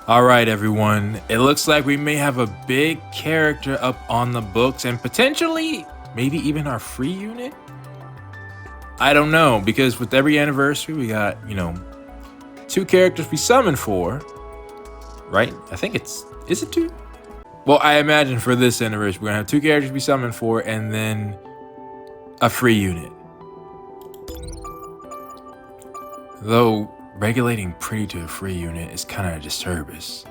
All right, everyone. It looks like we may have a big character up on the books and potentially maybe even our free unit. I don't know, because with every anniversary, we got, 2 characters we summon for, right? I think is it 2? Well, I imagine for this anniversary, we're gonna have 2 characters we summon for and then a free unit. Though regulating Pretty to a free unit is kind of a disservice.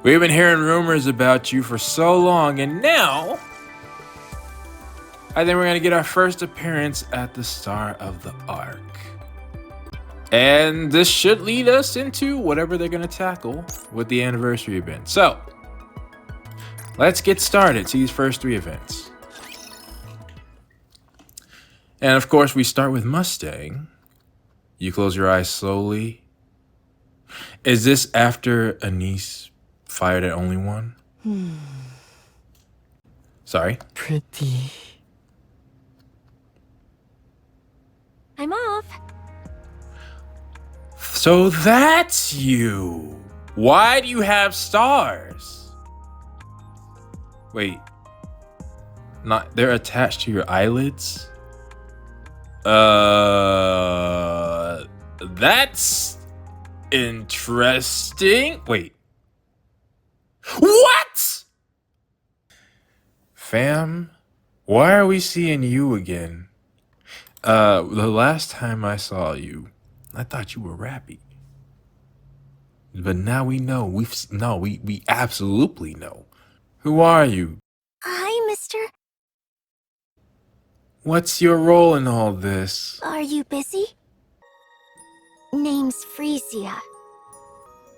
We've been hearing rumors about you for so long, and now I think we're gonna get our first appearance at the start of the arc. And this should lead us into whatever they're gonna tackle with the anniversary event. So let's get started to these first 3 events. And of course, we start with Mustang. You close your eyes slowly. Is this after Anise fired at only one? Sorry? Pretty. I'm off. So that's you. Why do you have stars? Wait. They're attached to your eyelids? That's interesting. Wait. What? Fam, why are we seeing you again? The last time I saw you, I thought you were Rappy. But now we know. We absolutely know. Who are you? Hi, mister. What's your role in all this? Are you busy? Name's Freesia.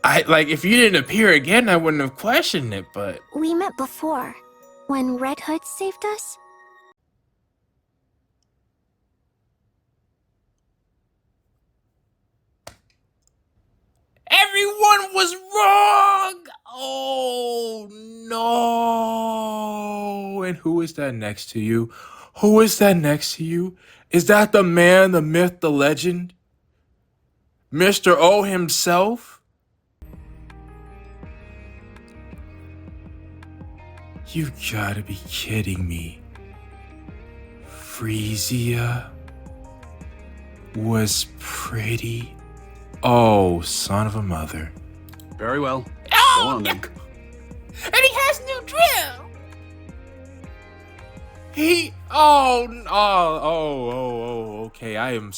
If you didn't appear again, I wouldn't have questioned it, but... We met before, when Red Hood saved us. Everyone was wrong! Oh, no! And who is that next to you? Who is that next to you? Is that the man, the myth, the legend? Mr. O himself? You gotta be kidding me. Freesia was pretty. Oh, son of a mother. Very well. Oh, Go on then. And he has new drill. Okay. I am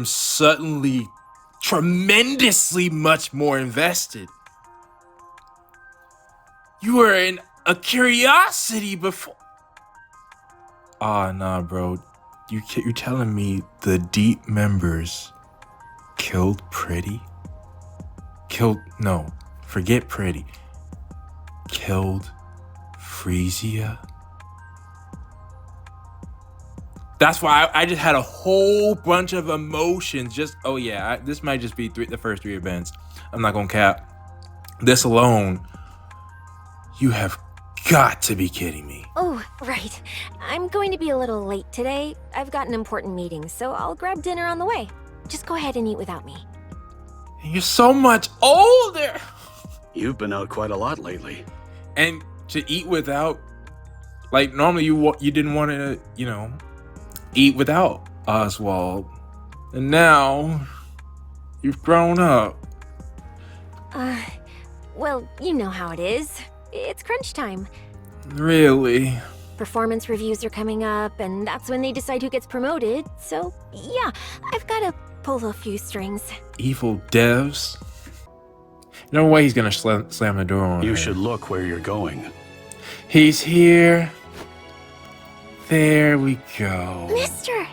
suddenly tremendously much more invested. You were a curiosity before. Nah, bro. You're telling me the deep members killed Pretty? No, forget Pretty. Killed Freesia? That's why I just had a whole bunch of emotions. This might just be the first 3 events. I'm not gonna cap. This alone, you have got to be kidding me. Oh, right. I'm going to be a little late today. I've got an important meeting, so I'll grab dinner on the way. Just go ahead and eat without me. You're so much older. You've been out quite a lot lately. And to eat without, normally you didn't want to, eat without Oswald. And now you've grown up. Well, you know how it is. It's crunch time. Really? Performance reviews are coming up, and that's when they decide who gets promoted. So, yeah, I've got to pull a few strings. Evil devs? No way he's gonna slam the door on her. You should look where you're going. He's here. There we go. Mister!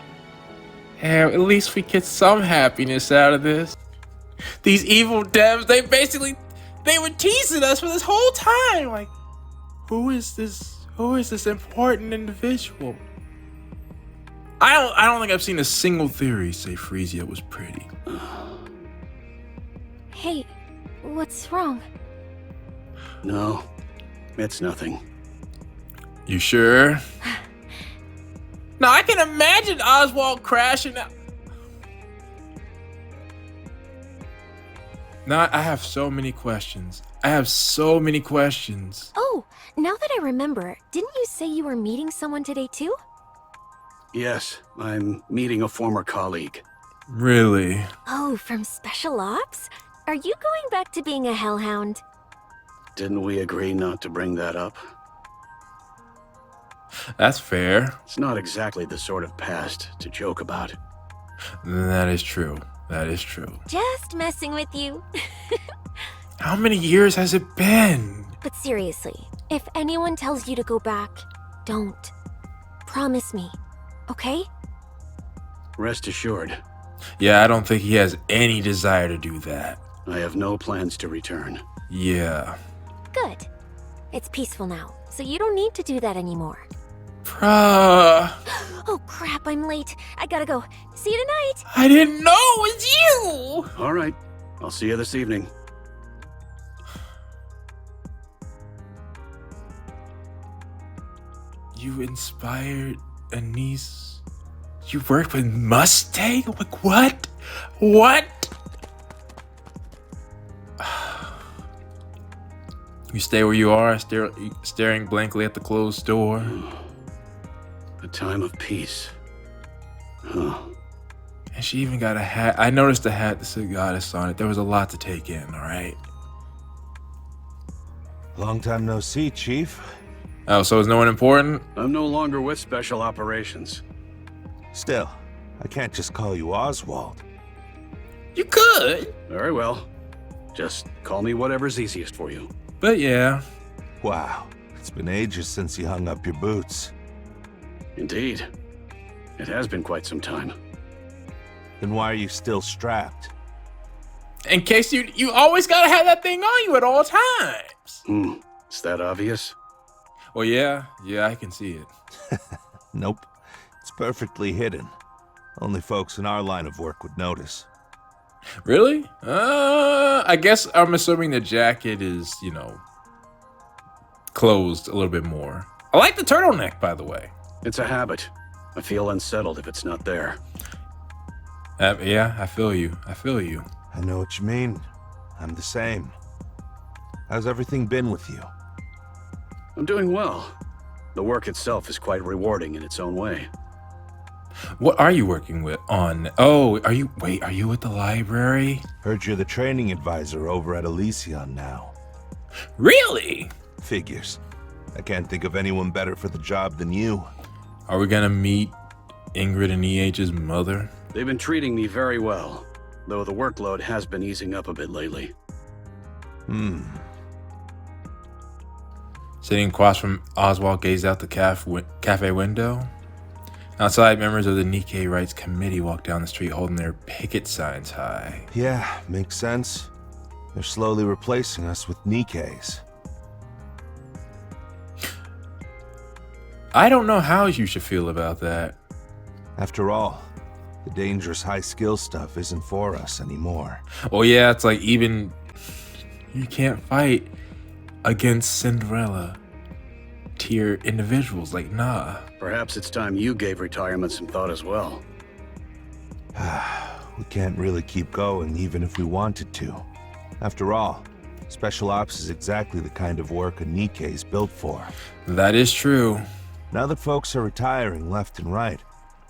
Yeah, at least we get some happiness out of this. These evil devs, they were teasing us for this whole time. Who is this important individual? I don't think I've seen a single theory say Freesia was pretty. Hey, what's wrong? No, it's nothing. You sure? Now I can imagine Oswald crashing out. Now I have so many questions. I have so many questions. Oh, now that I remember, didn't you say you were meeting someone today too? Yes, I'm meeting a former colleague. Really? Oh, from Special Ops? Are you going back to being a hellhound? Didn't we agree not to bring that up? That's fair. It's not exactly the sort of past to joke about. That is true. That is true. Just messing with you. How many years has it been? But seriously, if anyone tells you to go back, don't. Promise me, okay? Rest assured, Yeah, I don't think he has any desire to do that. I have no plans to return. Yeah. Good. It's peaceful now, so you don't need to do that anymore. Bruh. Oh crap, I'm late. I gotta go. See you tonight! I didn't know it was you! All right, I'll see you this evening. You inspired a niece. You worked with Mustang? Like, what? What? You stay where you are, staring blankly at the closed door. A time of peace. Huh. And she even got a hat. I noticed the hat that said Goddess on it. There was a lot to take in, all right? Long time no see, Chief. Oh, so is no one important? I'm no longer with Special Operations. Still, I can't just call you Oswald. You could. Very well. Just call me whatever's easiest for you. But yeah. Wow, it's been ages since you hung up your boots. Indeed. It has been quite some time. Then why are you still strapped? In case you always gotta have that thing on you at all times. Is that obvious? Well, yeah, I can see it. Nope, it's perfectly hidden. Only folks in our line of work would notice. Really? I guess I'm assuming the jacket is, closed a little bit more. I like the turtleneck, by the way. It's a habit. I feel unsettled if it's not there. Yeah, I feel you. I know what you mean. I'm the same. How's everything been with you? I'm doing well. The work itself is quite rewarding in its own way. What are you working on? Oh, are you at the library? Heard you're the training advisor over at Elysion now. Really? Figures. I can't think of anyone better for the job than you. Are we gonna meet Ingrid and EH's mother? They've been treating me very well, though the workload has been easing up a bit lately. Sitting across from Oswald gazed out the cafe window. Outside, members of the Nikke Rights Committee walked down the street holding their picket signs high. Yeah, makes sense. They're slowly replacing us with Nikkes. I don't know how you should feel about that. After all, the dangerous high-skill stuff isn't for us anymore. Well, yeah, it's like even you can't fight against Cinderella tier individuals. Like, nah. Perhaps it's time you gave retirement some thought as well. We can't really keep going even if we wanted to. After all, Special Ops is exactly the kind of work a Nikke is built for. That is true. Now that folks are retiring left and right,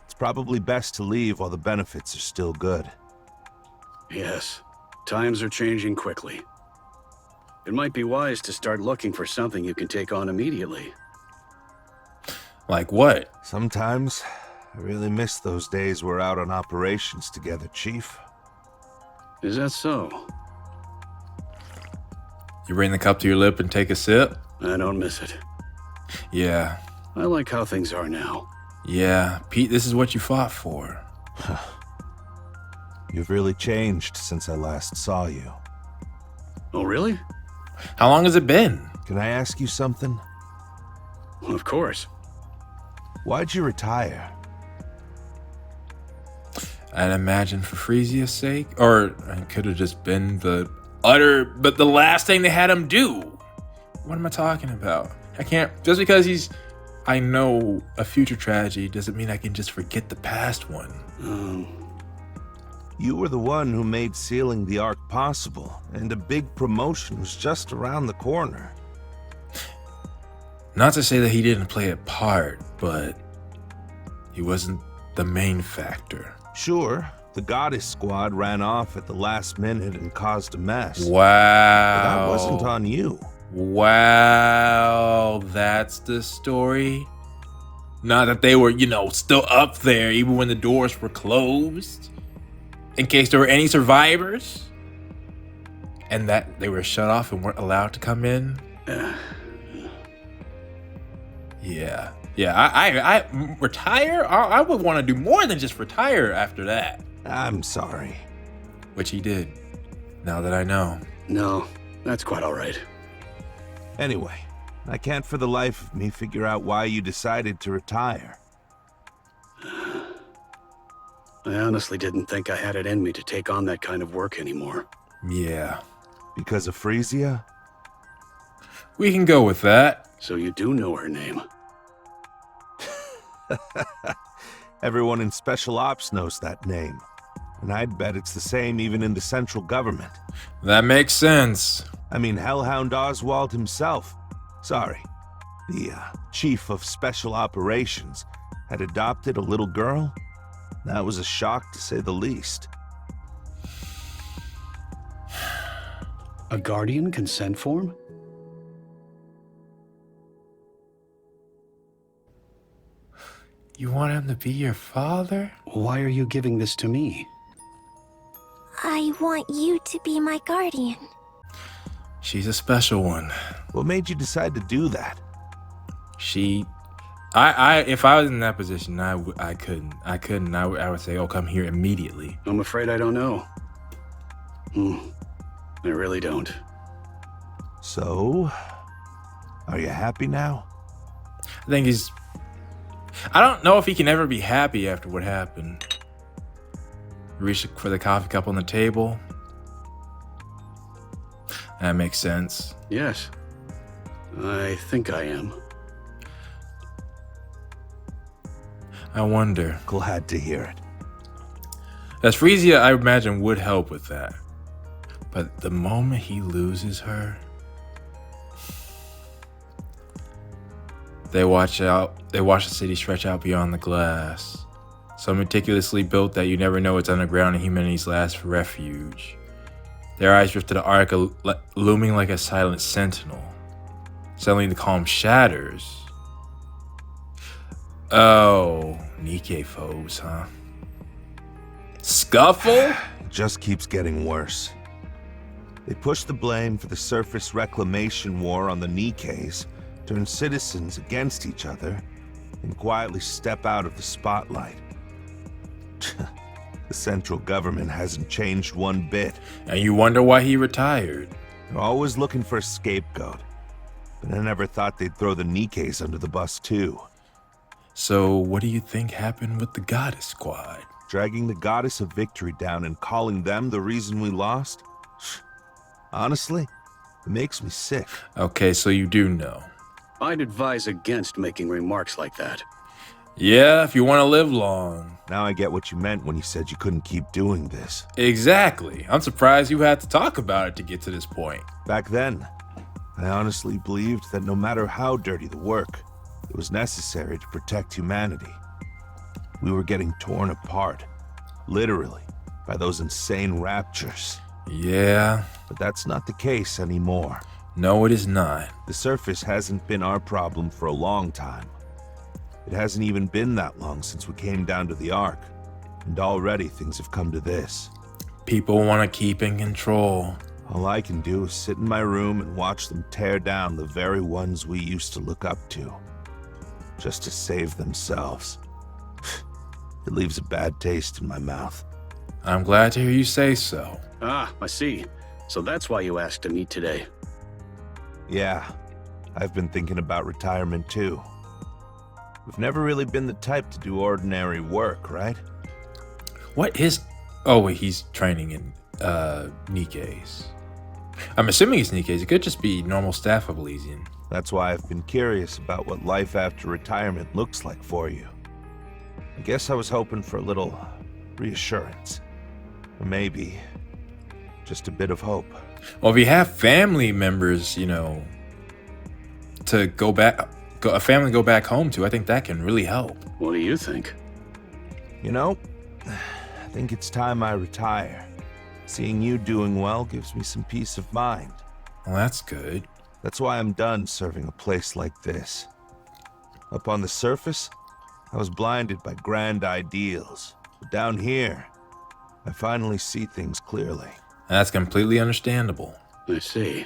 it's probably best to leave while the benefits are still good. Yes, times are changing quickly. It might be wise to start looking for something you can take on immediately. Like what? Sometimes, I really miss those days we're out on operations together, Chief. Is that so? You bring the cup to your lip and take a sip? I don't miss it. Yeah. I like how things are now. Yeah, Pete, this is what you fought for. You've really changed since I last saw you. Oh, really? How long has it been? Can I ask you something? Of course. Why'd you retire? I'd imagine for Freesia's sake, or it could have just been the last thing they had him do. What am I talking about? I can't, just because I know a future tragedy doesn't mean I can just forget the past one. You were the one who made sealing the Ark possible, and a big promotion was just around the corner. Not to say that he didn't play a part, but he wasn't the main factor. Sure, the Goddess Squad ran off at the last minute and caused a mess. Wow. But that wasn't on you. Wow, that's the story? Not that they were, still up there even when the doors were closed, in case there were any survivors, and that they were shut off and weren't allowed to come in. Yeah. I retire. I would want to do more than just retire after that. I'm sorry. Which he did. Now that I know. No, that's quite all right. Anyway, I can't for the life of me figure out why you decided to retire. I honestly didn't think I had it in me to take on that kind of work anymore. Yeah. Because of Freesia? We can go with that. So you do know her name? Everyone in Special Ops knows that name. And I'd bet it's the same even in the central government. That makes sense. I mean, Hellhound Oswald himself. Sorry. The chief of Special Operations had adopted a little girl. That was a shock, to say the least. A guardian consent form? You want him to be your father? Why are you giving this to me? I want you to be my guardian. She's a special one. What made you decide to do that? If I was in that position, I couldn't. I would say, oh, come here immediately. I'm afraid I don't know. I really don't. So, are you happy now? I don't know if he can ever be happy after what happened. Reach for the coffee cup on the table. That makes sense. Yes. I think I am. I wonder. Glad to hear it. As Freesia, I imagine, would help with that. But the moment he loses her, they watch the city stretch out beyond the glass. So meticulously built that you never know it's underground and humanity's last refuge. Their eyes drift to the Ark, looming like a silent sentinel. Suddenly the calm shatters. Oh, Nikke foes, huh? Scuffle? It just keeps getting worse. They push the blame for the surface reclamation war on the Nikkes, turn citizens against each other, and quietly step out of the spotlight. The central government hasn't changed one bit. And you wonder why he retired. They're always looking for a scapegoat. But I never thought they'd throw the Nikkes under the bus too. So what do you think happened with the Goddess Squad? Dragging the Goddess of Victory down and calling them the reason we lost? Honestly, it makes me sick. Okay, so you do know. I'd advise against making remarks like that. Yeah, if you want to live long. Now I get what you meant when you said you couldn't keep doing this. Exactly. I'm surprised you had to talk about it to get to this point. Back then, I honestly believed that no matter how dirty the work, it was necessary to protect humanity. We were getting torn apart, literally, by those insane raptures. Yeah. But that's not the case anymore. No, it is not. The surface hasn't been our problem for a long time. It hasn't even been that long since we came down to the Ark, and already things have come to this. People want to keep in control. All I can do is sit in my room and watch them tear down the very ones we used to look up to, just to save themselves. It leaves a bad taste in my mouth. I'm glad to hear you say so. Ah, I see. So that's why you asked to meet today. Yeah, I've been thinking about retirement too. We've never really been the type to do ordinary work, right? What is... Oh, wait, he's training in Nikke's. I'm assuming it's Nikke's. It could just be normal staff of Elysian. That's why I've been curious about what life after retirement looks like for you. I guess I was hoping for a little reassurance. Maybe. Just a bit of hope. Well, if you have family members, you know, to go back, a family go back home to, I think that can really help. What do you think? You know, I think it's time I retire. Seeing you doing well gives me some peace of mind. Well, that's good. That's why I'm done serving a place like this. Up on the surface, I was blinded by grand ideals. But down here, I finally see things clearly. That's completely understandable. I see.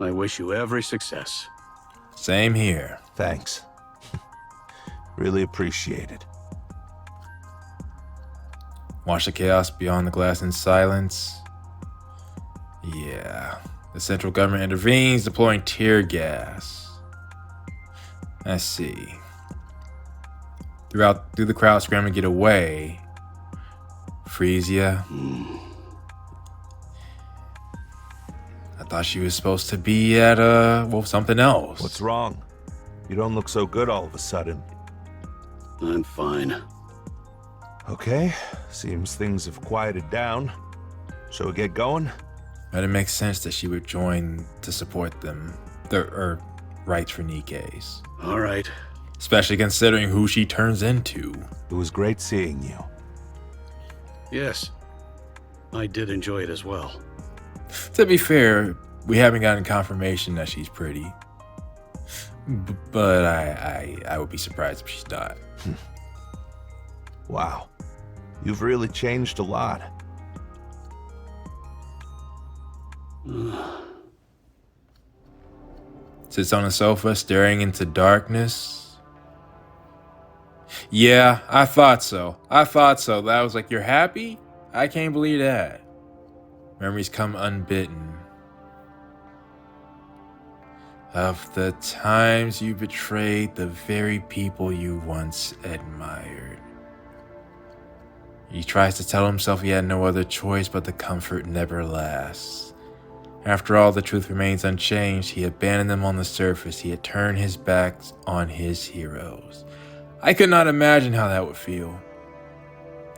I wish you every success. Same here. Thanks. Really appreciate it. Watch the chaos beyond the glass in silence. Yeah. The central government intervenes, deploying tear gas. I see. Through the crowd scrambling to get away, Freesia. I thought she was supposed to be at, something else. What's wrong? You don't look so good all of a sudden. I'm fine. Okay, seems things have quieted down. Shall we get going? But it makes sense that she would join to support their rights for Nikke's. All right. Especially considering who she turns into. It was great seeing you. Yes. I did enjoy it as well. To be fair, we haven't gotten confirmation that she's pretty. But I would be surprised if she's not. Wow. You've really changed a lot. Sits on a sofa, staring into darkness. Yeah, I thought so. That was like, you're happy? I can't believe that. Memories come unbidden. Of the times you betrayed the very people you once admired. He tries to tell himself he had no other choice, but the comfort never lasts. After all, the truth remains unchanged. He abandoned them on the surface. He had turned his back on his heroes. I could not imagine how that would feel.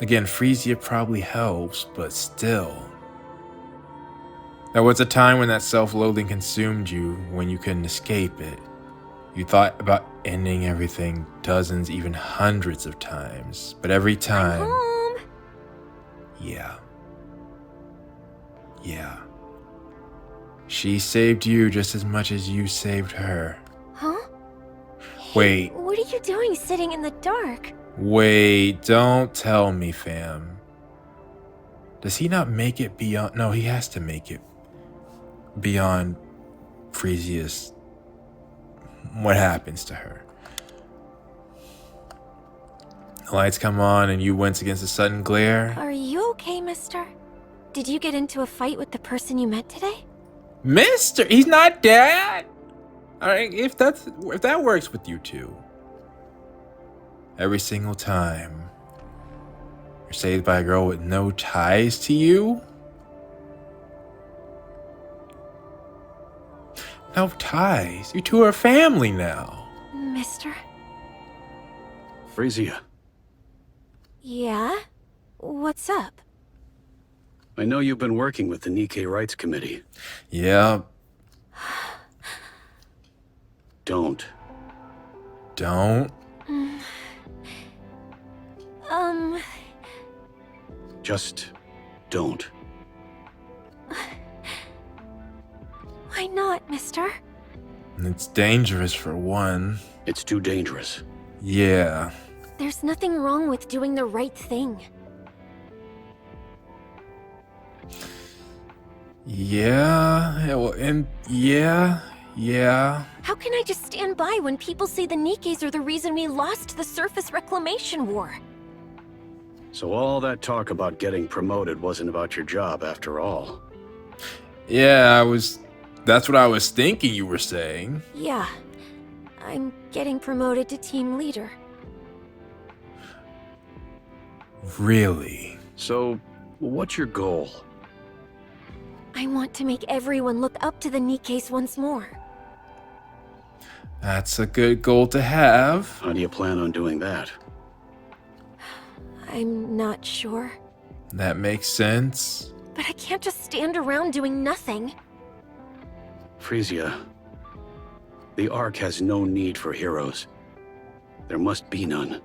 Again, Freesia probably helps, but still. There was a time when that self-loathing consumed you, when you couldn't escape it. You thought about ending everything dozens, even hundreds of times, but every time... I'm home. Yeah. She saved you just as much as you saved her. Huh? Wait. What are you doing sitting in the dark? Wait, don't tell me, fam. Does he not make it beyond... No, he has to make it beyond Freesia's... What happens to her? The lights come on and you wince against the sudden glare. Are you okay, mister? Did you get into a fight with the person you met today? Mister, he's not dead. All right, if that works with you two. Every single time you're saved by a girl with no ties to you. No ties. You two are family now. Mister? Freesia, Yeah? What's up? I know you've been working with the Nikke Rights Committee. Yeah. Don't. Don't. Just don't. Why not, mister? It's dangerous for one. It's too dangerous. Yeah. There's nothing wrong with doing the right thing. Yeah. Well, and yeah. How can I just stand by when people say the Nikkes are the reason we lost the surface reclamation war? So all that talk about getting promoted wasn't about your job after all. Yeah, that's what I was thinking you were saying. Yeah. I'm getting promoted to team leader. Really? So, what's your goal? I want to make everyone look up to the Nikkes once more. That's a good goal to have. How do you plan on doing that? I'm not sure. That makes sense. But I can't just stand around doing nothing. Freesia, the Ark has no need for heroes. There must be none.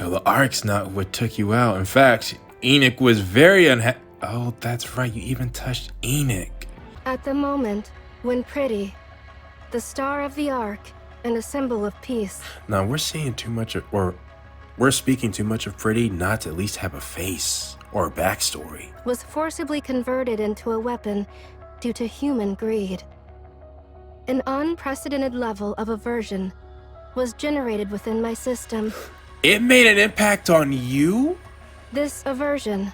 No, the Ark's not what took you out. In fact, Enoch was very unhappy. Oh, that's right. You even touched Enoch. At the moment, when Pretty, the star of the Ark, and a symbol of peace. Now, we're seeing too much of, or we're speaking too much of Pretty not to at least have a face or a backstory. Was forcibly converted into a weapon due to human greed. An unprecedented level of aversion was generated within my system. It made an impact on you? This aversion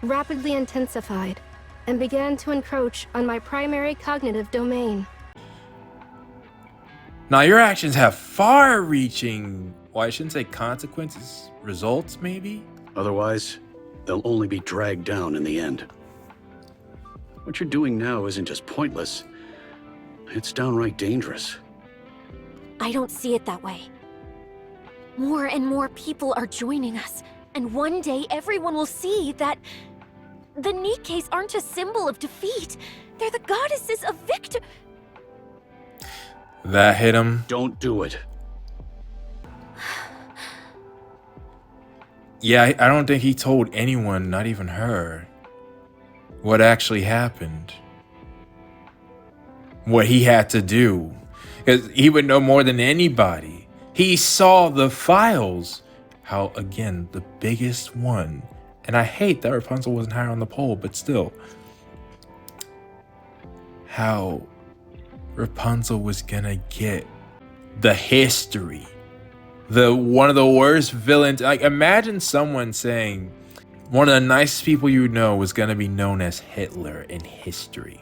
rapidly intensified and began to encroach on my primary cognitive domain. Now, your actions have far-reaching, well, I shouldn't say consequences, results, maybe? Otherwise, they'll only be dragged down in the end. What you're doing now isn't just pointless. It's downright dangerous. I don't see it that way. More and more people are joining us, and one day everyone will see that the Nikkes aren't a symbol of defeat. They're the goddesses of victory. That hit him. Don't do it. Yeah, I don't think he told anyone, not even her, what actually happened. What he had to do. Because he would know more than anybody. He saw the files. How, again, the biggest one. And I hate that Rapunzel wasn't higher on the pole, but still. How Rapunzel was gonna get the history. One of the worst villains. Like, imagine someone saying one of the nicest people you know was gonna be known as Hitler in history.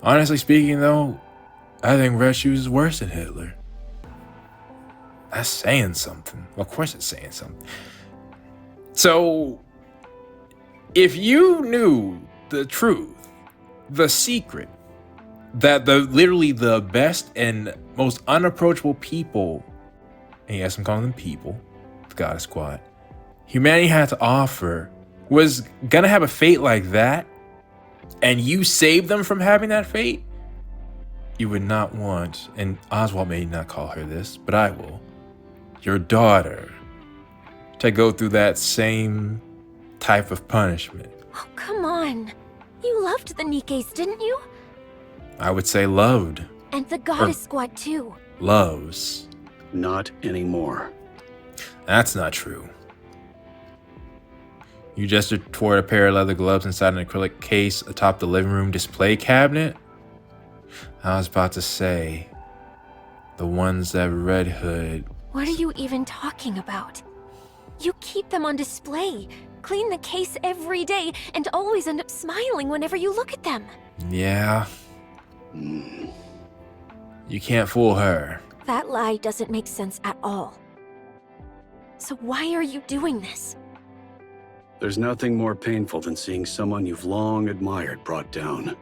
Honestly speaking, though, I think Red Shoes is worse than Hitler. That's saying something. Well, of course it's saying something. So, if you knew the truth, the secret, that literally the best and most unapproachable people, and yes, I'm calling them people, the Goddess Squad, humanity had to offer, was gonna have a fate like that, and you saved them from having that fate, you would not want, and Oswald may not call her this, but I will, your daughter to go through that same type of punishment. Oh, come on. You loved the Nikkes, didn't you? I would say loved. And the Goddess Squad, too. Loves. Not anymore. That's not true. You gestured toward a pair of leather gloves inside an acrylic case atop the living room display cabinet. I was about to say, the ones that Red Hood... What are you even talking about? You keep them on display, clean the case every day, and always end up smiling whenever you look at them. Yeah. You can't fool her. That lie doesn't make sense at all. So why are you doing this? There's nothing more painful than seeing someone you've long admired brought down.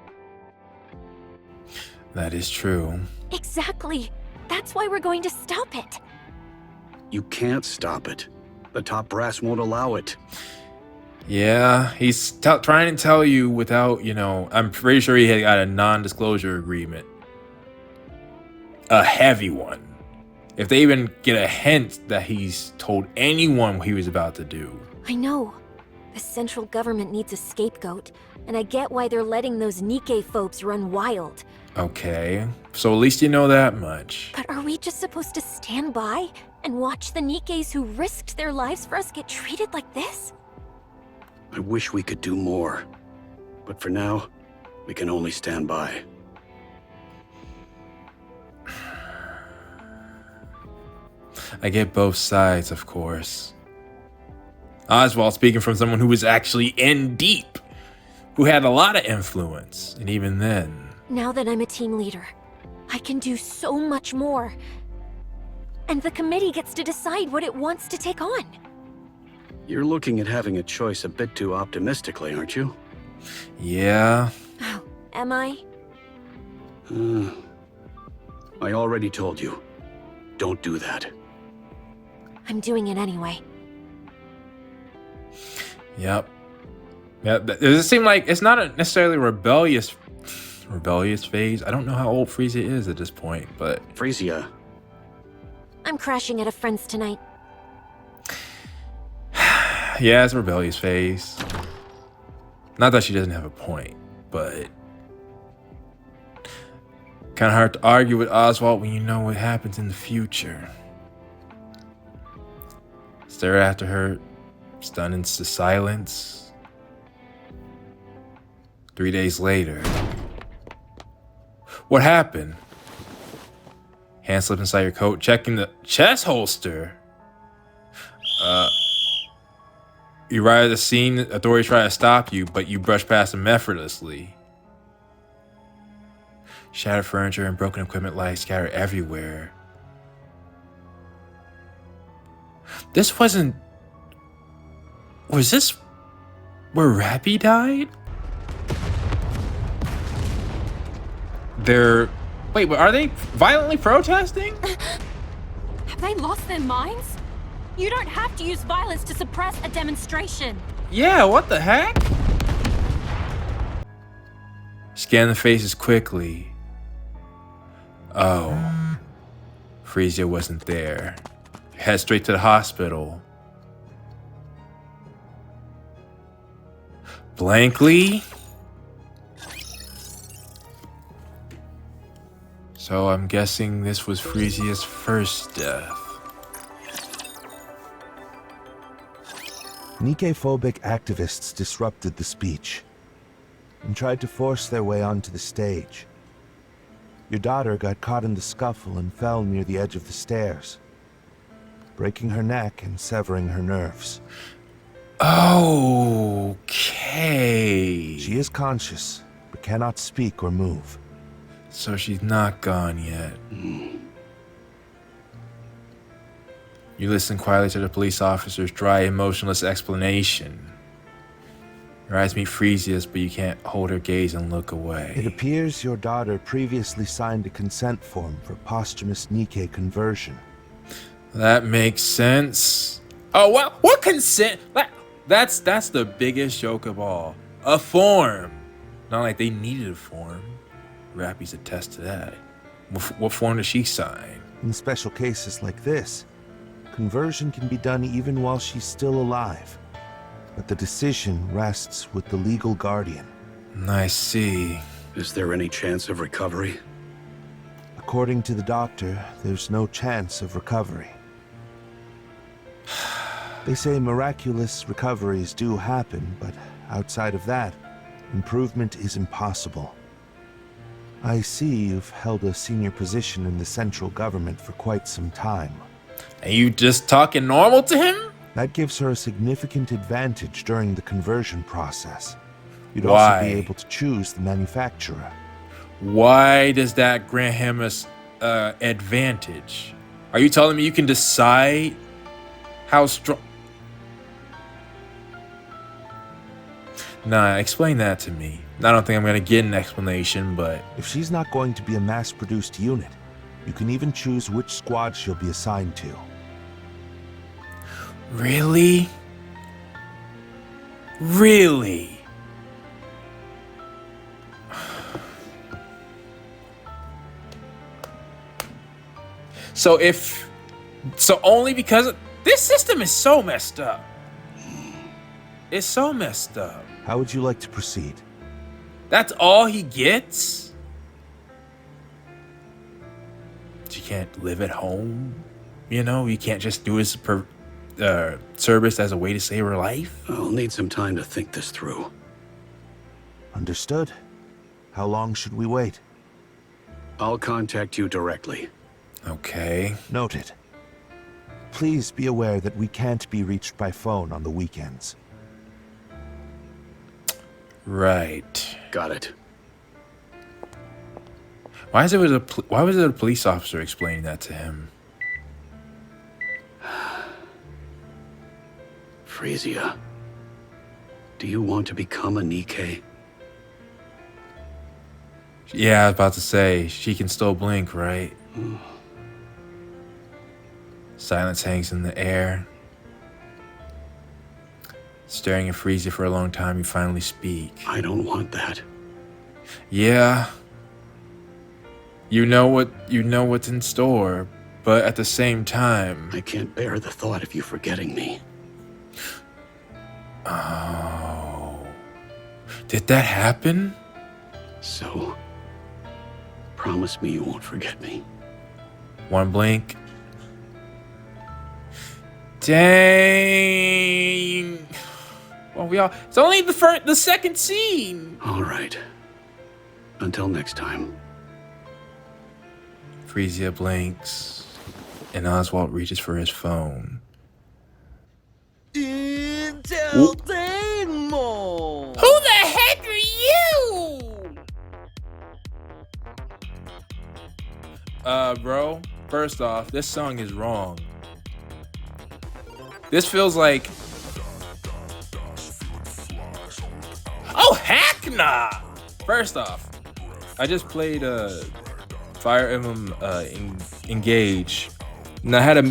That is true. Exactly. That's why we're going to stop it. You can't stop it. The top brass won't allow it. Yeah, he's trying to tell you without, I'm pretty sure he had got a non-disclosure agreement. A heavy one. If they even get a hint that he's told anyone what he was about to do. I know. The central government needs a scapegoat, and I get why they're letting those Nikke phobes run wild. Okay, so at least you know that much. But are we just supposed to stand by and watch the Nikkes who risked their lives for us get treated like this? I wish we could do more. But for now, we can only stand by. I get both sides, of course. Oswald speaking from someone who was actually in deep, who had a lot of influence, and even then... Now that I'm a team leader, I can do so much more. And the committee gets to decide what it wants to take on. You're looking at having a choice a bit too optimistically, aren't you? Yeah. Oh, am I? I already told you. Don't do that. I'm doing it anyway. Yep. Yeah, does it seem like it's not a necessarily rebellious phase? I don't know how old Freesia is at this point, but Freesia, I'm crashing at a friend's tonight. yeah, it's a rebellious phase. Not that she doesn't have a point, but kind of hard to argue with Oswald when you know what happens in the future. Stare after her, stunned into silence. 3 days later. What happened? Hand slip inside your coat, checking the chest holster. You arrive at the scene, authorities try to stop you, but you brush past them effortlessly. Shattered furniture and broken equipment lie scattered everywhere. This wasn't... Was this where Rappy died? Wait, but are they violently protesting? Have they lost their minds? You don't have to use violence to suppress a demonstration. Yeah, what the heck? Scan the faces quickly. Oh. Freesia wasn't there. Head straight to the hospital. Blankly? So I'm guessing this was Freesia's first death. Nikke-phobic activists disrupted the speech and tried to force their way onto the stage. Your daughter got caught in the scuffle and fell near the edge of the stairs, breaking her neck and severing her nerves. Okay. She is conscious, but cannot speak or move. So she's not gone yet. You listen quietly to the police officer's dry, emotionless explanation. Your eyes meet Freesia's, but you can't hold her gaze and look away. It appears your daughter previously signed a consent form for posthumous Nikke conversion. That makes sense. Oh, what consent? That's the biggest joke of all. A form. Not like they needed a form. Rappy's attest to that. What form did she sign? In special cases like this, conversion can be done even while she's still alive. But the decision rests with the legal guardian. I see. is there any chance of recovery? According to the doctor, there's no chance of recovery. They say miraculous recoveries do happen, but outside of that, improvement is impossible. I see you've held a senior position in the central government for quite some time. And you just talking normal to him? That gives her a significant advantage during the conversion process. You'd Why? also be able to choose the manufacturer. Why does that grant him a advantage? Are you telling me you can decide how strong? Nah, explain that to me. I don't think I'm gonna get an explanation, but If she's not going to be a mass-produced unit, you can even choose which squad she'll be assigned to. really? Really? So only because this system is so messed up. It's so messed up. How would you like to proceed? That's all he gets? She can't live at home? You know, you can't just do his service as a way to save her life? I'll need some time to think this through. Understood. How long should we wait? I'll contact you directly. Okay. Noted. Please be aware that we can't be reached by phone on the weekends. Right. Got it. Why was it a police officer explaining that to him? Freesia, do you want to become a Nikke? Yeah, I was about to say, she can still blink, right? Silence hangs in the air. Staring at Freesia for a long time, you finally speak. I don't want that. Yeah. You know what's in store, but at the same time... I can't bear the thought of you forgetting me. Oh. Did that happen? So, promise me you won't forget me. One blink. Dang. Well, it's only the second scene. All right. Until next time. Freesia blinks, and Oswald reaches for his phone. Entertainment! Who the heck are you? Bro, first off, this song is wrong. This feels like... Oh, heck nah! First off, I just played Fire Emblem Engage. And I had a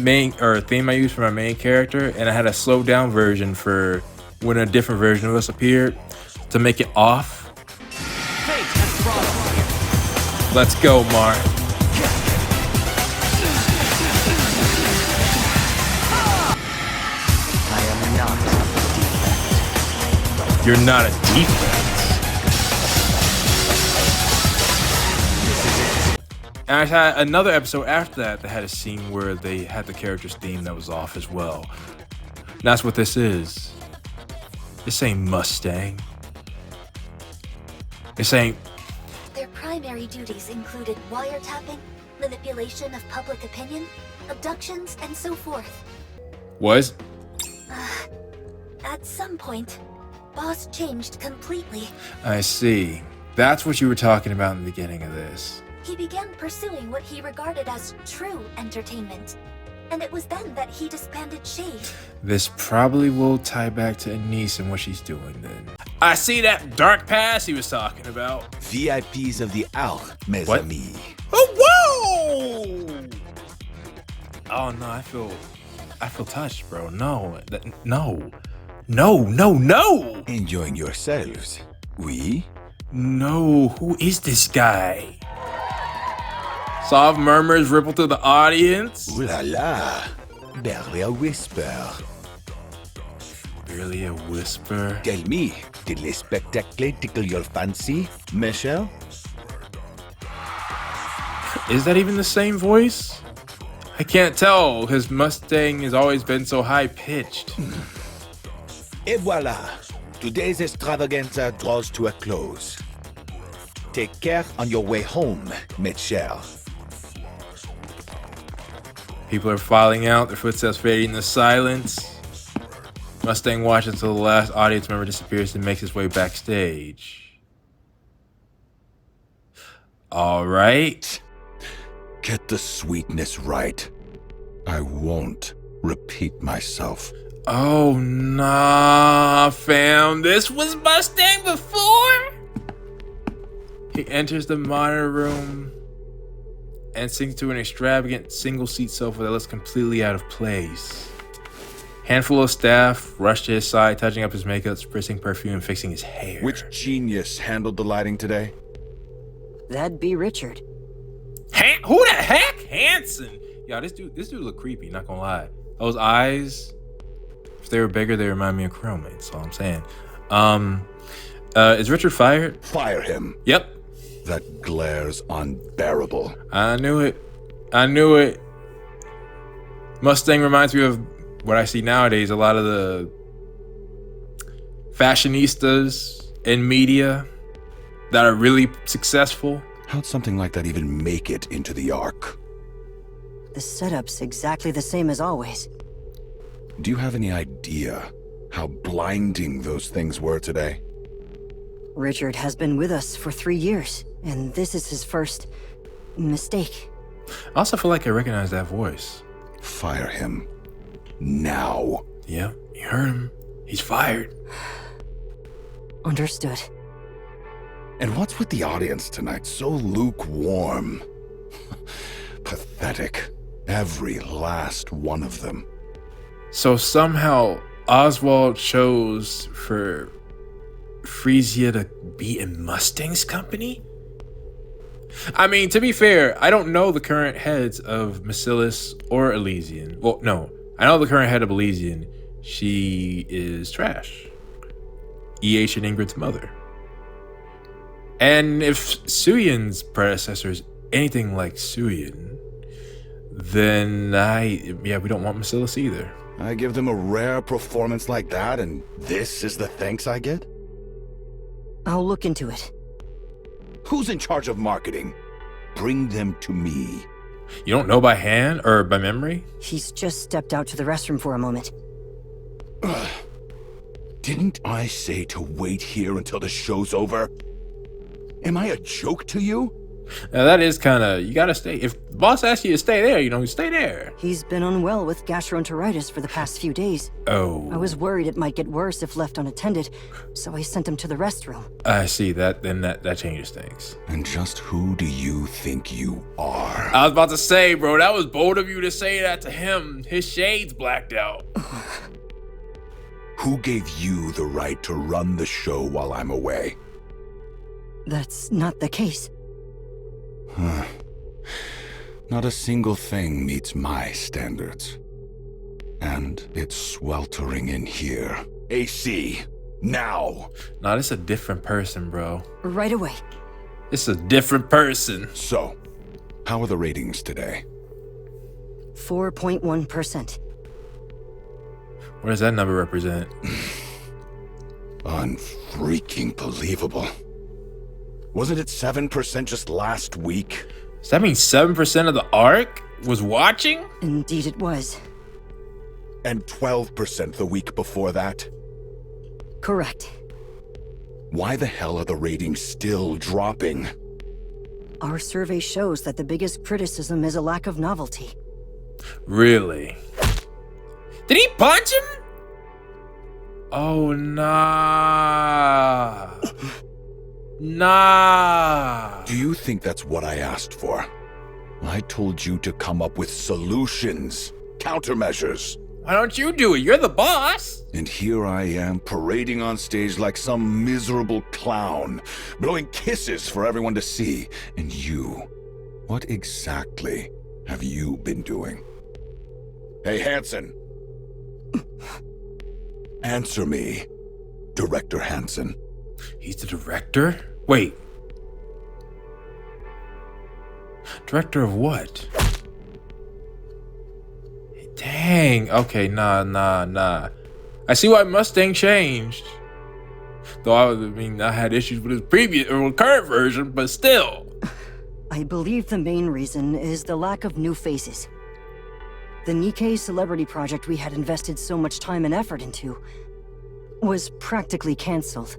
theme I used for my main character, and I had a slowed down version for when a different version of us appeared to make it off. Let's go, Mark. I am not a defect. You're not a defect. And I had another episode after that had a scene where they had the character's theme that was off as well. And that's what this is. This ain't Mustang. This ain't... Their primary duties included wiretapping, manipulation of public opinion, abductions, and so forth. Was? At some point, Boss changed completely. I see. That's what you were talking about in the beginning of this. He began pursuing what he regarded as true entertainment. And it was then that he disbanded Shade. This probably will tie back to Anise and what she's doing then. I see that dark past he was talking about. VIPs of the hour, mes What? amis. Oh, whoa! Oh no, I feel touched, bro. No. No. Enjoying yourselves? Oui? No, who is this guy? Soft murmurs ripple through the audience. Ooh la la. Barely a whisper. Barely a whisper. Tell me, did les spectacles tickle your fancy, Michelle? Is that even the same voice? I can't tell. His Mustang has always been so high-pitched. Et voila. Today's extravaganza draws to a close. Take care on your way home, Michelle. People are filing out, their footsteps fading into silence. Mustang watches until the last audience member disappears and makes his way backstage. All right. Get the sweetness right. I won't repeat myself. Oh, nah, fam. This was Mustang before? He enters the monitor room and sinks to an extravagant single-seat sofa that looks completely out of place. Handful of staff rush to his side, touching up his makeup, spritzing perfume, and fixing his hair. Which genius handled the lighting today? That'd be Richard. Who the heck? Hanson. Yo, this dude look creepy, not gonna lie. Those eyes, if they were bigger, they remind me of Chroma. That's all I'm saying. Is Richard fired? Fire him. Yep. That glare's unbearable. I knew it. Mustang reminds me of what I see nowadays. A lot of the fashionistas in media that are really successful. How'd something like that even make it into the Ark? The setup's exactly the same as always. Do you have any idea how blinding those things were today? Richard has been with us for 3 years, and this is his first mistake. I also feel like I recognize that voice. Fire him. Now. Yeah, you heard him. He's fired. Understood. And what's with the audience tonight? So lukewarm. Pathetic. Every last one of them. So somehow Oswald chose for Freesia to be in Mustang's company? I mean, to be fair, I don't know the current heads of Bacillus or Elysian. Well, no, I know the current head of Elysian. She is trash. EH and Ingrid's mother. And if Suyen's predecessor is anything like Suyen, then we don't want Bacillus either. I give them a rare performance like that, and this is the thanks I get? I'll look into it. Who's in charge of marketing? Bring them to me. You don't know by hand or by memory? He's just stepped out to the restroom for a moment. Didn't I say to wait here until the show's over? Am I a joke to you? Now that is kind of, you gotta stay. If the boss asks you to stay there, you stay there. He's been unwell with gastroenteritis for the past few days. Oh. I was worried it might get worse if left unattended, so I sent him to the restroom. I see that, then that changes things. And just who do you think you are? I was about to say, bro, that was bold of you to say that to him. His shades blacked out. Who gave you the right to run the show while I'm away? That's not the case. Not a single thing meets my standards. And it's sweltering in here. AC, now! Nah, this is a different person, bro. Right away. It's a different person. So, how are the ratings today? 4.1%. What does that number represent? Unfreaking believable. Wasn't it 7% just last week? Does that mean 7% of the Ark was watching? Indeed it was. And 12% the week before that? Correct. Why the hell are the ratings still dropping? Our survey shows that the biggest criticism is a lack of novelty. Really? Did he punch him? Oh, nah. Nah. Do you think that's what I asked for? I told you to come up with solutions, countermeasures. Why don't you do it? You're the boss. And here I am parading on stage like some miserable clown, blowing kisses for everyone to see. And you, what exactly have you been doing? Hey, Hansen. Answer me, Director Hansen. He's the director? Wait. Director of what? Dang. Okay, nah. I see why Mustang changed. Though I had issues with his previous or current version, but still. I believe the main reason is the lack of new faces. The Nikke celebrity project we had invested so much time and effort into was practically cancelled.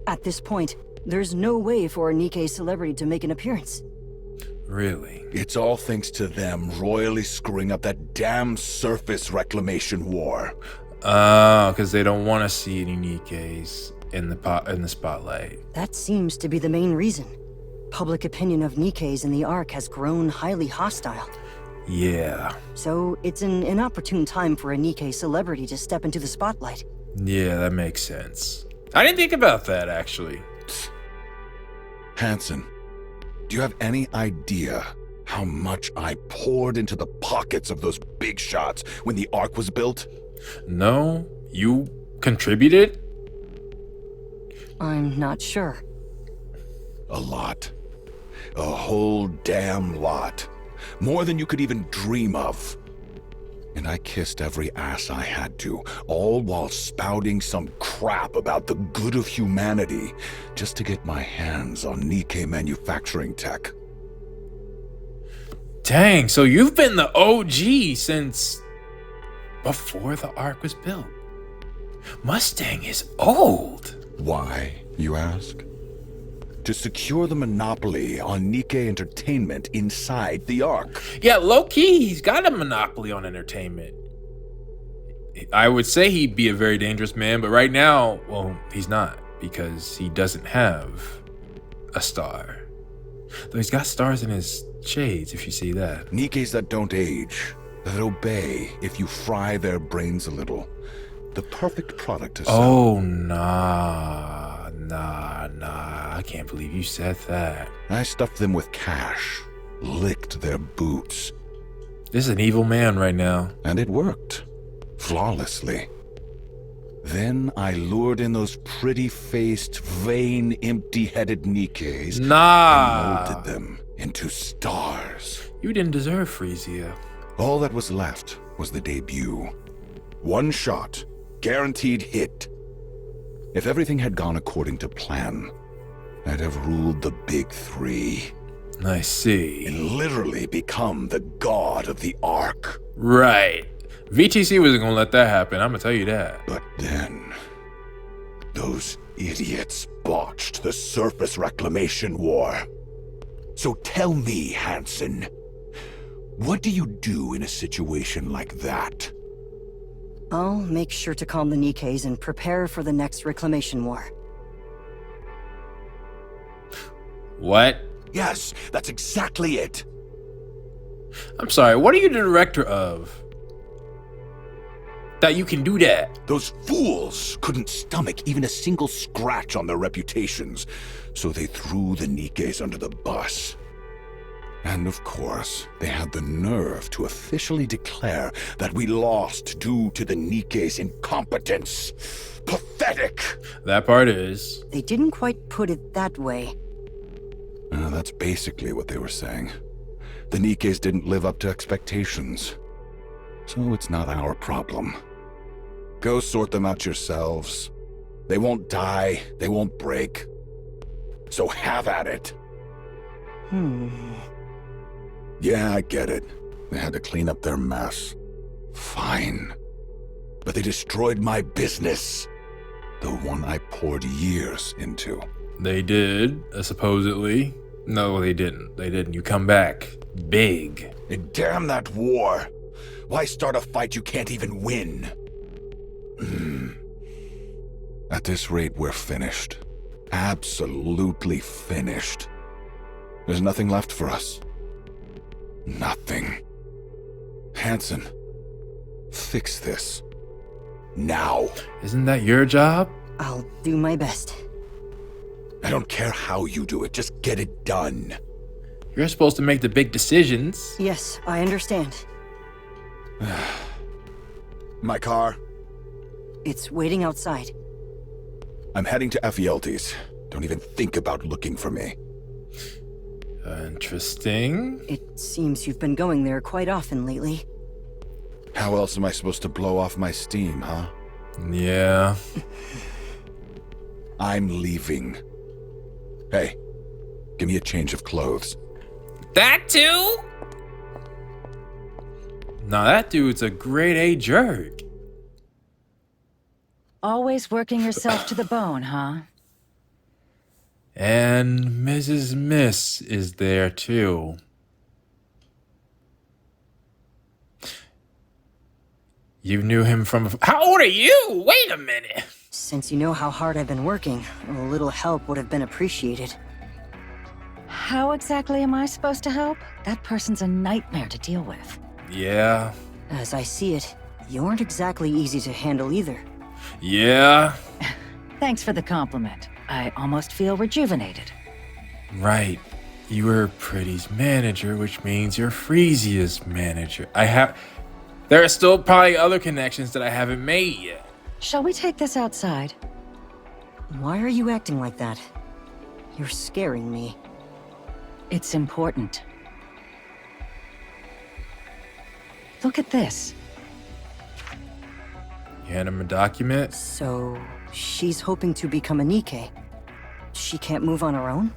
At this point, there's no way for a Nikke celebrity to make an appearance. Really? It's all thanks to them royally screwing up that damn surface reclamation war. Because they don't want to see any Nikkes in the spotlight. That seems to be the main reason. Public opinion of Nikkes in the Ark has grown highly hostile. Yeah. So it's an inopportune time for a Nikke celebrity to step into the spotlight. Yeah, that makes sense. I didn't think about that, actually. Hansen, do you have any idea how much I poured into the pockets of those big shots when the Ark was built? No, you contributed? I'm not sure. A lot. A whole damn lot. More than you could even dream of. And I kissed every ass I had to, all while spouting some crap about the good of humanity, just to get my hands on Nikke manufacturing tech. Dang, so you've been the OG since before the Ark was built. Mustang is old. Why, you ask? To secure the monopoly on Nikke entertainment inside the Ark. Yeah, low-key, he's got a monopoly on entertainment. I would say he'd be a very dangerous man, but right now, well, he's not, because he doesn't have a star. Though he's got stars in his shades if you see that. Nikkes that don't age, that obey if you fry their brains a little. The perfect product to sell. Oh, nah. I can't believe you said that. I stuffed them with cash, licked their boots. This is an evil man right now. And it worked. Flawlessly. Then I lured in those pretty-faced, vain, empty-headed Nikkes Nah. and molded them into stars. You didn't deserve Freesia. All that was left was the debut. One shot, guaranteed hit. If everything had gone according to plan, I'd have ruled the big three. I see. And literally become the god of the Ark. Right. VTC wasn't gonna let that happen, I'm gonna tell you that. But then, those idiots botched the surface reclamation war. So tell me, Hansen, what do you do in a situation like that? I'll make sure to calm the Nikkes and prepare for the next reclamation war. What? Yes, that's exactly it. I'm sorry, what are you the director of? That you can do that? Those fools couldn't stomach even a single scratch on their reputations, so they threw the Nikkes under the bus. And of course, they had the nerve to officially declare that we lost due to the Nikke's incompetence. Pathetic! That part is. They didn't quite put it that way. That's basically what they were saying. The Nikkes didn't live up to expectations. So it's not our problem. Go sort them out yourselves. They won't die, they won't break. So have at it. Yeah, I get it. They had to clean up their mess. Fine. But they destroyed my business. The one I poured years into. They did, supposedly. No, they didn't. They didn't. You come back. Big. And damn that war. Why start a fight you can't even win? At this rate, we're finished. Absolutely finished. There's nothing left for us. Nothing. Hansen, fix this. Now. Isn't that your job? I'll do my best. I don't care how you do it, just get it done. You're supposed to make the big decisions. Yes, I understand. My car? It's waiting outside. I'm heading to Ephialtes. Don't even think about looking for me. Interesting. It seems you've been going there quite often lately. How else am I supposed to blow off my steam, huh? Yeah. I'm leaving. Hey, give me a change of clothes. That too? Nah, that dude's a grade A jerk. Always working yourself to the bone, huh? And Mrs. Miss is there too. You knew him from... How old are you? Wait a minute. Since you know how hard I've been working, a little help would have been appreciated. How exactly am I supposed to help? That person's a nightmare to deal with. Yeah. As I see it, you aren't exactly easy to handle either. Yeah. Thanks for the compliment. I almost feel rejuvenated. Right. You were Pretty's manager, which means you're Freesia's manager. There are still probably other connections that I haven't made yet. Shall we take this outside? Why are you acting like that? You're scaring me. It's important. Look at this. You hand him a document? So, she's hoping to become a Nikke. She can't move on her own?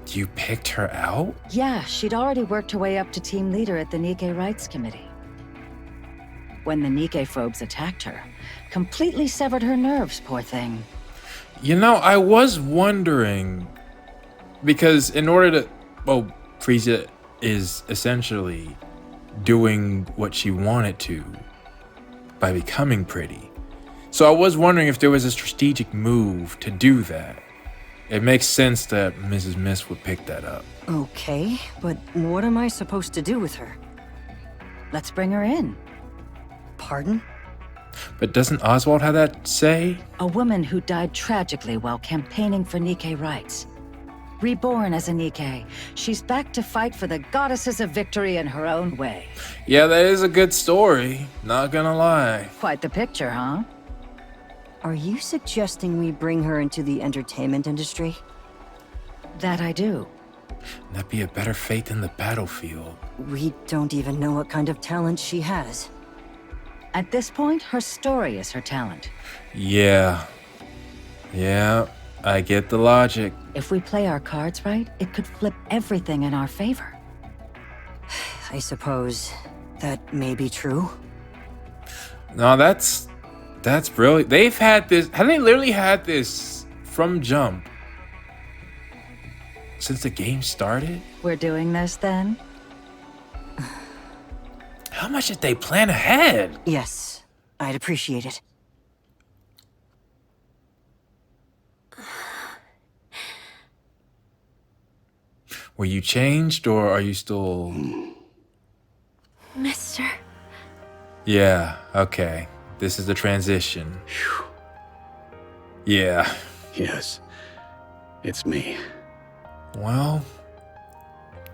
You picked her out? Yeah, she'd already worked her way up to team leader at the Nikke Rights Committee. When the Nikke-phobes attacked her, completely severed her nerves, poor thing. You know, I was wondering, because in order to... Well, Freesia is essentially doing what she wanted to by becoming Pretty. So I was wondering if there was a strategic move to do that. It makes sense that Mrs. Mist would pick that up. Okay, but what am I supposed to do with her? Let's bring her in. Pardon? But doesn't Oswald have that say? A woman who died tragically while campaigning for Nikke rights. Reborn as a Nikke, she's back to fight for the goddesses of victory in her own way. Yeah, that is a good story. Not gonna lie. Quite the picture, huh? Are you suggesting we bring her into the entertainment industry? That I do. That'd be a better fate than the battlefield. We don't even know what kind of talent she has. At this point, her story is her talent. Yeah. Yeah, I get the logic. If we play our cards right, it could flip everything in our favor. I suppose that may be true. No, that's brilliant. They've had this, have they literally had this from jump? Since the game started? We're doing this then? How much did they plan ahead? Yes, I'd appreciate it. Were you changed or are you still... Mister. Yeah, okay. This is the transition. Yeah. Yes, it's me. Well,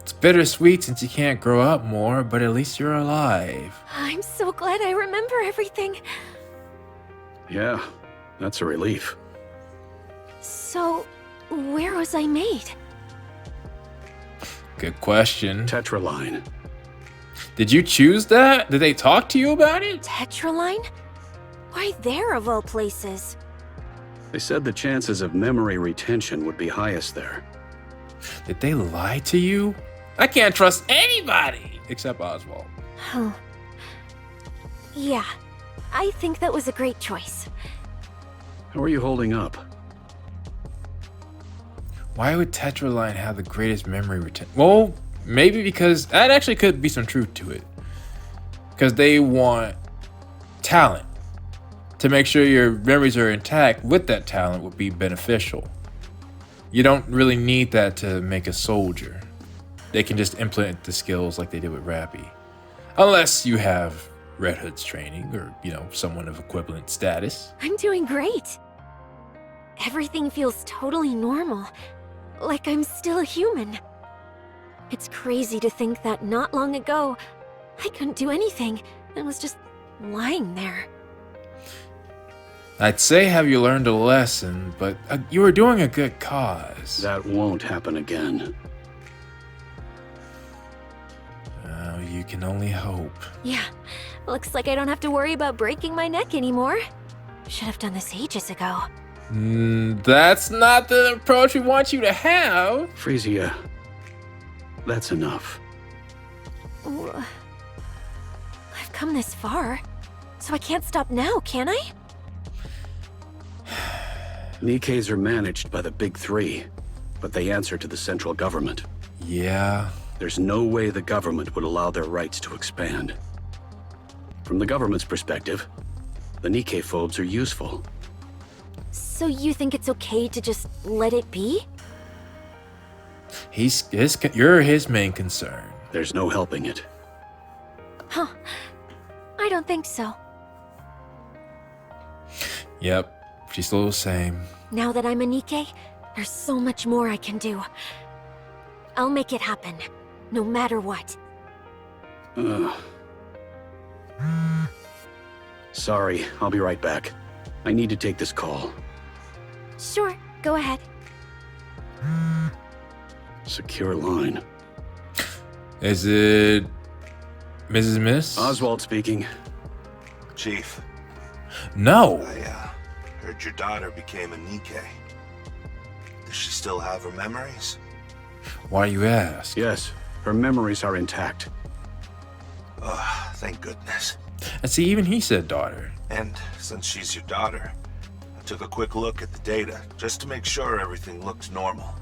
it's bittersweet since you can't grow up more, but at least you're alive. I'm so glad I remember everything. Yeah, that's a relief. So, where was I made? Good question. Tetraline. Did you choose that? Did they talk to you about it? Tetraline? Why there of all places? They said the chances of memory retention would be highest there. Did they lie to you? I can't trust anybody except Oswald. Oh. Yeah, I think that was a great choice. How are you holding up? Why would Tetraline have the greatest memory retention? Well, maybe because that actually could be some truth to it. Because they want talent. To make sure your memories are intact with that talent would be beneficial. You don't really need that to make a soldier. They can just implement the skills like they did with Rappy. Unless you have Red Hood's training or, someone of equivalent status. I'm doing great. Everything feels totally normal. Like I'm still a human. It's crazy to think that not long ago, I couldn't do anything and was just lying there. I'd say have you learned a lesson, but you were doing a good cause. That won't happen again. Oh, you can only hope. Yeah, looks like I don't have to worry about breaking my neck anymore. Should have done this ages ago. That's not the approach we want you to have. Freesia, that's enough. I've come this far, so I can't stop now, can I? Nikkes are managed by the Big Three, but they answer to the central government. Yeah. There's no way the government would allow their rights to expand. From the government's perspective, the Nikke phobes are useful. So you think it's okay to just let it be? You're his main concern. There's no helping it. Huh. I don't think so. Yep. She's still the same. Now that I'm a Nikke, there's so much more I can do. I'll make it happen, no matter what. Sorry, I'll be right back. I need to take this call. Sure, go ahead. Secure line. Is it Mrs. Mist? Oswald speaking. Chief. No. I heard your daughter became a Nikke. Does she still have her memories? Why you ask? Yes, her memories are intact. Thank goodness. And see, even he said daughter. And since she's your daughter, I took a quick look at the data just to make sure everything looked normal.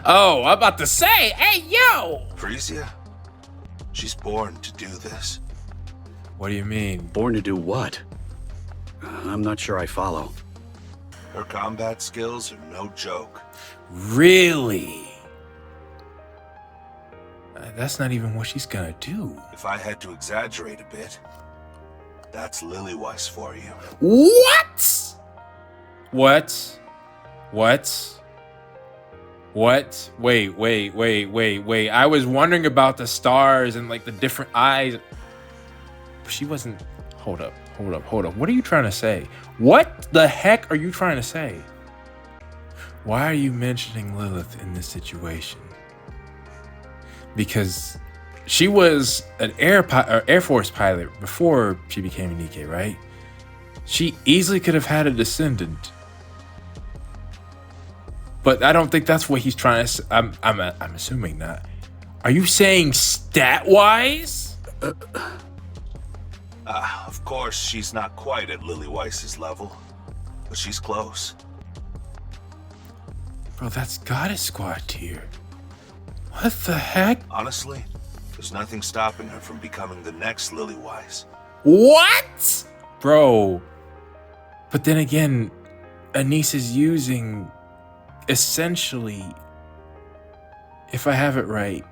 Oh, I'm about to say, hey, yo! Freesia? She's born to do this. What do you mean? Born to do what? I'm not sure I follow. Her combat skills are no joke. Really? That's not even what she's gonna do. If I had to exaggerate a bit, that's Lillyweiss for you. What? What? What? What? Wait. I was wondering about the stars and like the different eyes. She wasn't. Hold up. What are you trying to say? What the heck are you trying to say? Why are you mentioning Lilith in this situation? Because she was an Air Force pilot before she became a Nikke, right? She easily could have had a descendant. But I don't think that's what he's trying to say. I'm assuming not. Are you saying stat-wise? Of course, she's not quite at Lillyweiss's level, but she's close. Bro, that's Goddess Squad tier. What the heck? Honestly, there's nothing stopping her from becoming the next Lillyweiss. What? Bro. But then again, Anise is using, essentially, if I have it right,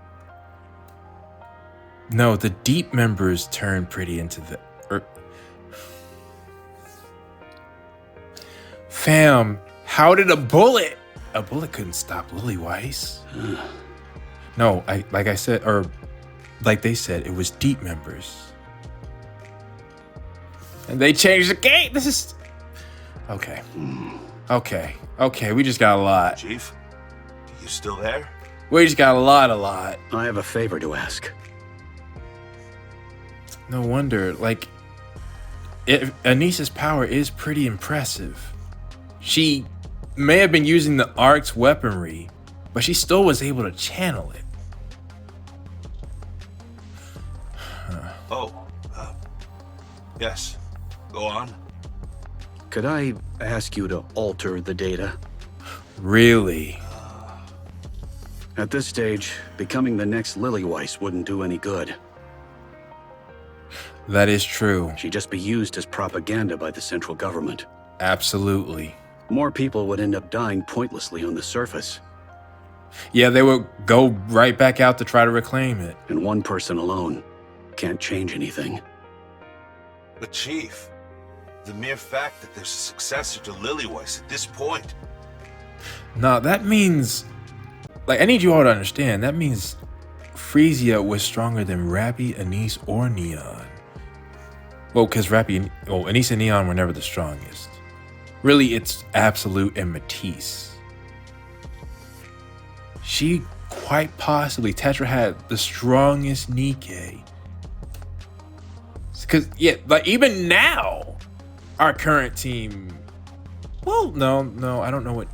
no, the deep members turn pretty into the... Fam, how did a bullet couldn't stop Lillyweiss. No, like I said, or like they said, it was deep members. And they changed the game. This is... Okay. Okay, we just got a lot. Chief, you still there? We just got a lot. I have a favor to ask. No wonder, like, Anisa's power is pretty impressive. She may have been using the Ark's weaponry, but she still was able to channel it. Yes, go on. Could I ask you to alter the data? Really? At this stage, becoming the next Lillyweiss wouldn't do any good. That is true. She'd just be used as propaganda by the central government. Absolutely. More people would end up dying pointlessly on the surface. Yeah, they would go right back out to try to reclaim it. And one person alone can't change anything. But Chief, the mere fact that there's a successor to Lillyweiss at this point... Nah, that means... Like, I need you all to understand, that means Freesia was stronger than Rappy, Anise, or Neon. Well, because Anise and Neon were never the strongest. Really, it's Absolute and Matisse. She quite possibly, Tetra had the strongest Nikke. Because, yeah, like, even now, our current team... Well, no, I don't know what...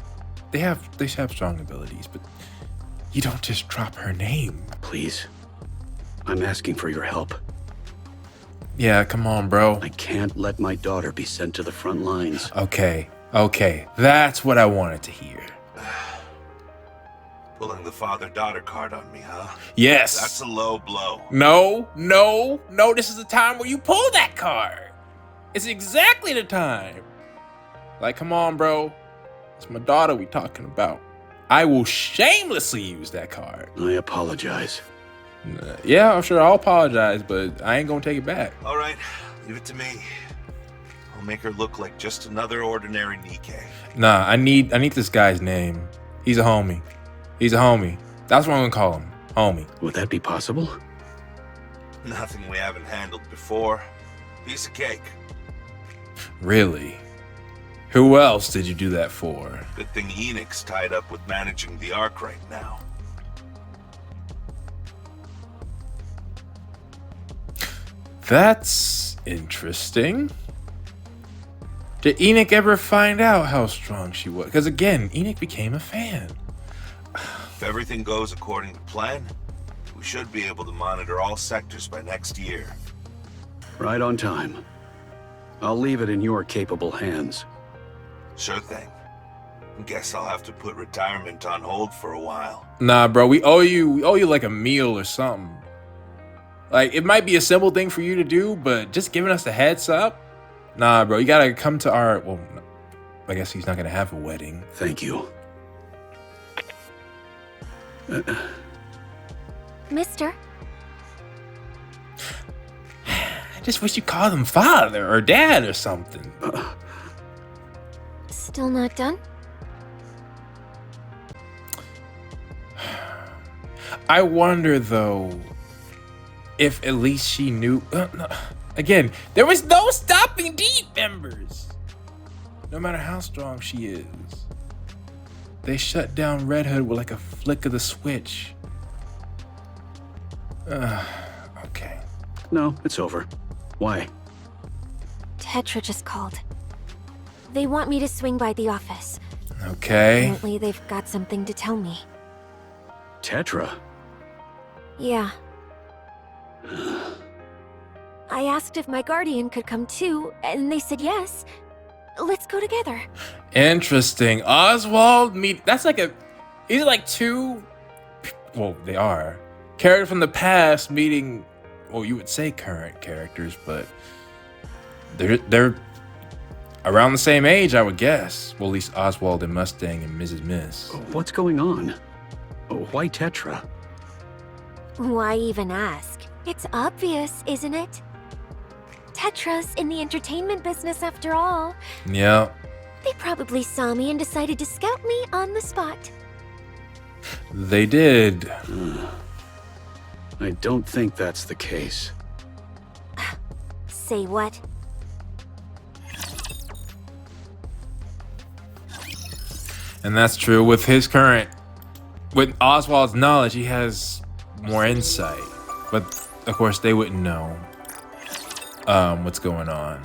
They have strong abilities, but you don't just drop her name. Please. I'm asking for your help. Yeah, come on, bro. I can't let my daughter be sent to the front lines. Okay. That's what I wanted to hear. Pulling the father-daughter card on me, huh? Yes. That's a low blow. No. This is the time where you pull that card. It's exactly the time. Like, come on, bro. It's my daughter we talking about. I will shamelessly use that card. I apologize. Yeah, I'm sure I'll apologize, but I ain't gonna take it back. All right, leave it to me. I'll make her look like just another ordinary Nikke. Nah, I need this guy's name. He's a homie. That's what I'm gonna call him. Homie. Would that be possible? Nothing we haven't handled before. Piece of cake. Really? Who else did you do that for? Good thing Enix's tied up with managing the Ark right now. That's interesting. Did Enoch ever find out how strong she was? Because again, Enoch became a fan. If everything goes according to plan, we should be able to monitor all sectors by next year. Right on time. I'll leave it in your capable hands. Sure thing. Guess I'll have to put retirement on hold for a while. Nah, bro, we owe you like a meal or something. Like, it might be a simple thing for you to do, but just giving us a heads up? Nah, bro, you gotta come to our... Well, I guess he's not gonna have a wedding. Thank you. Mister, I just wish you called him father or dad or something. still not done? I wonder though if at least she knew. No. Again, there was no stopping these members. No matter how strong she is, they shut down Red Hood with like a flick of the switch. Okay. No, it's over. Why? Tetra just called. They want me to swing by the office. Okay. Apparently they've got something to tell me. Tetra? Yeah. I asked if my guardian could come too, and they said yes. Let's go together. Interesting. Oswald that's like these are like two, well, they are characters from the past meeting, well, you would say current characters, but they're around the same age, I would guess. Well, at least Oswald and Mustang and Mrs. Miss. What's going on? Why Tetra? Why even ask? It's obvious, isn't it? Tetra's in the entertainment business after all. Yeah. They probably saw me and decided to scout me on the spot. They did. I don't think that's the case. Say what? And that's true with with Oswald's knowledge, he has more insight. But of course they wouldn't know what's going on.